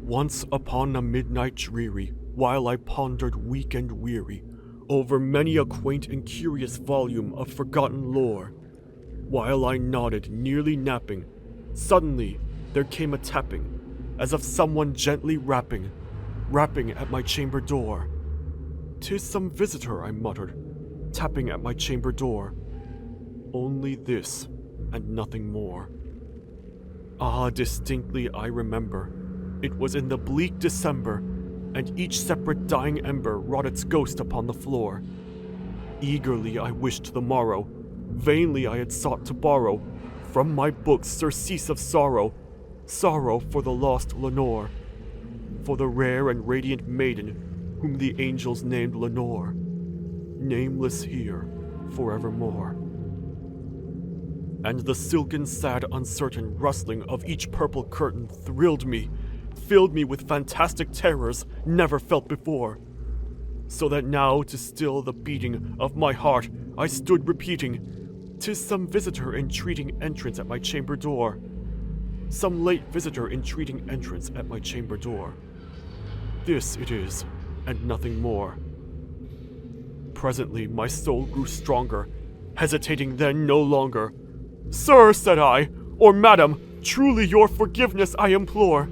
Once upon a midnight dreary, while I pondered weak and weary over many a quaint and curious volume of forgotten lore, while I nodded, nearly napping, suddenly there came a tapping, as of someone gently rapping at my chamber door. "'Tis some visitor," I muttered, tapping at my chamber door. Only this, and nothing more. Ah, distinctly I remember. It was in the bleak December, and each separate dying ember wrought its ghost upon the floor. Eagerly I wished the morrow, vainly I had sought to borrow from my books surcease of sorrow, sorrow for the lost Lenore, for the rare and radiant maiden whom the angels named Lenore, nameless here forevermore. And the silken, sad, uncertain rustling of each purple curtain thrilled me, filled me with fantastic terrors never felt before, so that now to still the beating of my heart I stood repeating, "'Tis some visitor entreating entrance at my chamber door, some late visitor entreating entrance at my chamber door. This it is, and nothing more." Presently my soul grew stronger, hesitating then no longer. "Sir," said I, "or madam, truly your forgiveness I implore.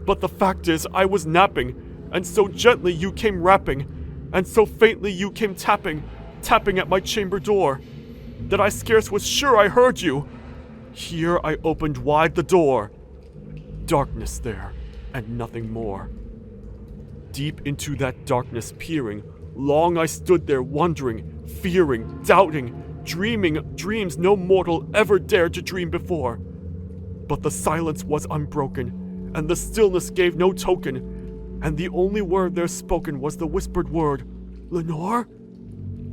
But the fact is, I was napping, and so gently you came rapping, and so faintly you came tapping at my chamber door, that I scarce was sure I heard you." Here I opened wide the door. Darkness there, and nothing more. Deep into that darkness peering, long I stood there wondering, fearing, doubting, dreaming dreams no mortal ever dared to dream before. But the silence was unbroken, and the stillness gave no token, and the only word there spoken was the whispered word, "Lenore?"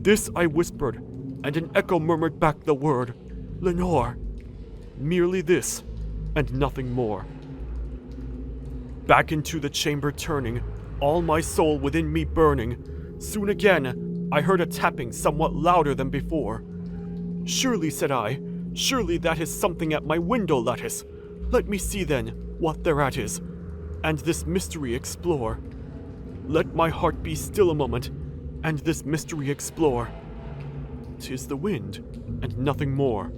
This I whispered, and an echo murmured back the word, "Lenore." Merely this, and nothing more. Back into the chamber turning, all my soul within me burning, soon again I heard a tapping somewhat louder than before. "Surely," said I, "surely that is something at my window lattice. Let me see then what thereat is, and this mystery explore. Let my heart be still a moment, and this mystery explore. 'Tis the wind, and nothing more."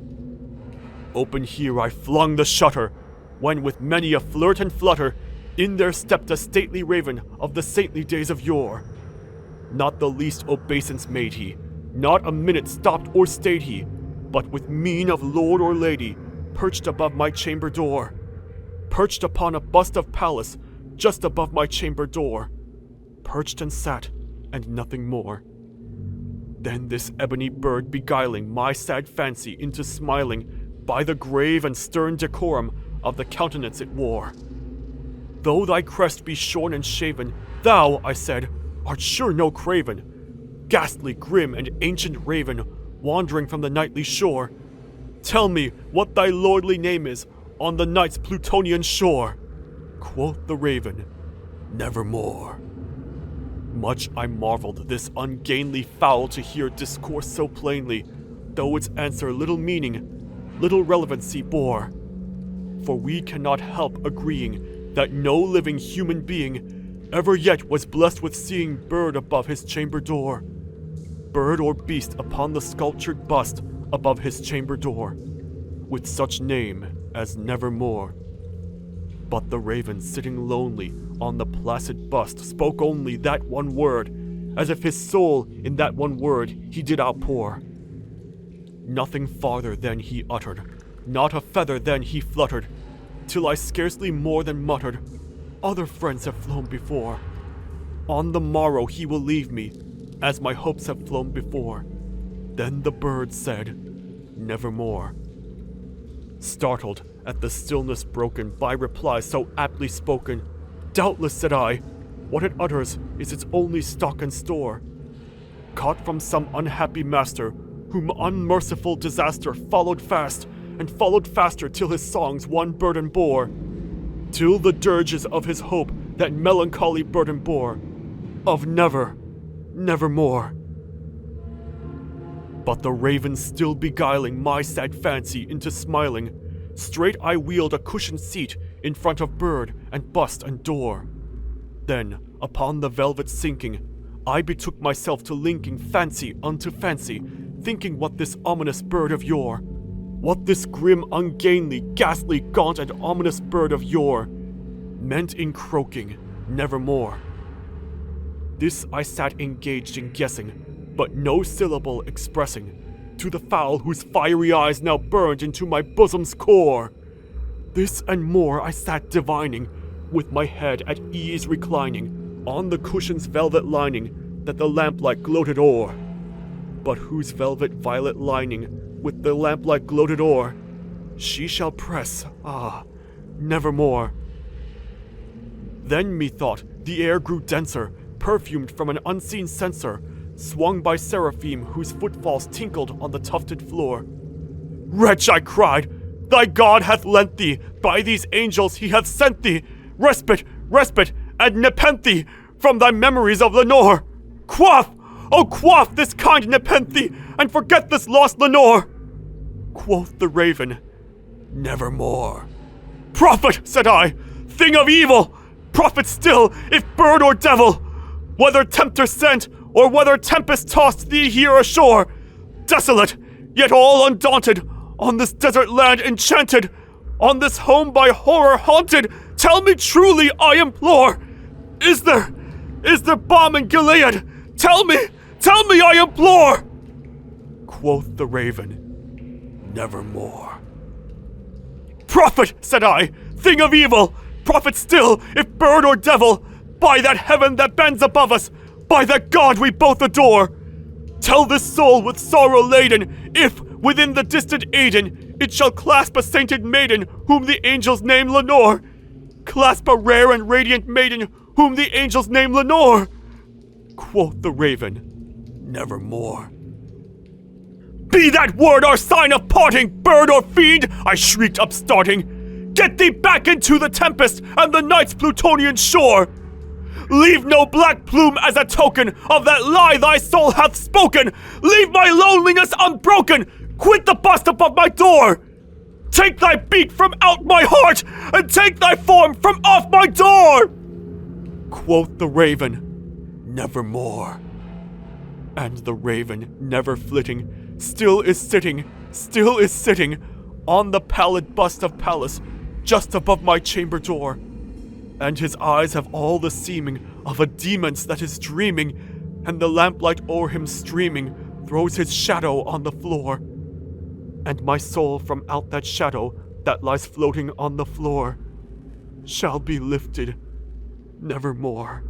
Open here I flung the shutter, when with many a flirt and flutter, in there stepped a stately raven of the saintly days of yore. Not the least obeisance made he, not a minute stopped or stayed he, but with mien of lord or lady, perched above my chamber door, perched upon a bust of Pallas, just above my chamber door, perched and sat, and nothing more. Then this ebony bird beguiling my sad fancy into smiling by the grave and stern decorum of the countenance it wore. "Though thy crest be shorn and shaven, thou," I said, "art sure no craven, ghastly, grim, and ancient raven, wandering from the nightly shore. Tell me what thy lordly name is on the night's Plutonian shore." Quoth the raven, "Nevermore." Much I marveled this ungainly fowl to hear discourse so plainly, though its answer little meaning, little relevancy bore. For we cannot help agreeing that no living human being ever yet was blessed with seeing bird above his chamber door, bird or beast upon the sculptured bust above his chamber door, with such name as Nevermore. But the raven sitting lonely on the placid bust spoke only that one word, as if his soul in that one word he did outpour. Nothing farther than he uttered, not a feather then he fluttered, till I scarcely more than muttered, "Other friends have flown before. On the morrow he will leave me, as my hopes have flown before." Then the bird said, "Nevermore." Startled at the stillness broken by reply so aptly spoken, "Doubtless," said I, "what it utters is its only stock and store, caught from some unhappy master, whom unmerciful disaster followed fast, and followed faster till his songs one burden bore, till the dirges of his hope that melancholy burden bore, of nevermore." But the raven still beguiling my sad fancy into smiling, Straight I wheeled a cushioned seat in front of bird and bust and door. Then, upon the velvet sinking, I betook myself to linking fancy unto fancy, thinking what this ominous bird of yore, what this grim, ungainly, ghastly, gaunt, and ominous bird of yore meant in croaking, nevermore. This I sat engaged in guessing, but no syllable expressing, to the fowl whose fiery eyes now burned into my bosom's core. This and more I sat divining, with my head at ease reclining, on the cushion's velvet lining that the lamplight gloated o'er, but whose velvet violet lining with the lamplight gloated o'er, she shall press, nevermore. Then methought the air grew denser, perfumed from an unseen censer, swung by seraphim whose footfalls tinkled on the tufted floor. Wretch, I cried, thy God hath lent thee, by these angels he hath sent thee, respite, and nepenthe from thy memories of Lenore. Quaff, oh quaff this kind nepenthe, and forget this lost Lenore. Quoth the raven, nevermore. Prophet, said I, thing of evil, prophet still, if bird or devil, whether tempter sent, or whether tempest tossed thee here ashore, desolate, yet all undaunted, on this desert land enchanted, on this home by horror haunted, tell me truly, I implore, is there balm in Gilead? Tell me, I implore! Quoth the raven, nevermore. Prophet, said I, thing of evil, prophet still, if bird or devil, by that heaven that bends above us, by that God we both adore, tell this soul with sorrow laden, if, within the distant Aidenn, it shall clasp a sainted maiden, whom the angels name Lenore. Clasp a rare and radiant maiden, whom the angels name Lenore. Quoth the raven, nevermore. Be that word our sign of parting, bird or fiend, I shrieked upstarting. Get thee back into the tempest and the night's Plutonian shore. Leave no black plume as a token of that lie thy soul hath spoken. Leave my loneliness unbroken. Quit the bust above my door. Take thy beat from out my heart, and take thy form from off my door. Quoth the raven, nevermore. And the raven, never flitting, still is sitting, on the pallid bust of Pallas, just above my chamber door. And his eyes have all the seeming of a demon's that is dreaming, and the lamplight o'er him streaming throws his shadow on the floor. And my soul from out that shadow that lies floating on the floor shall be lifted nevermore.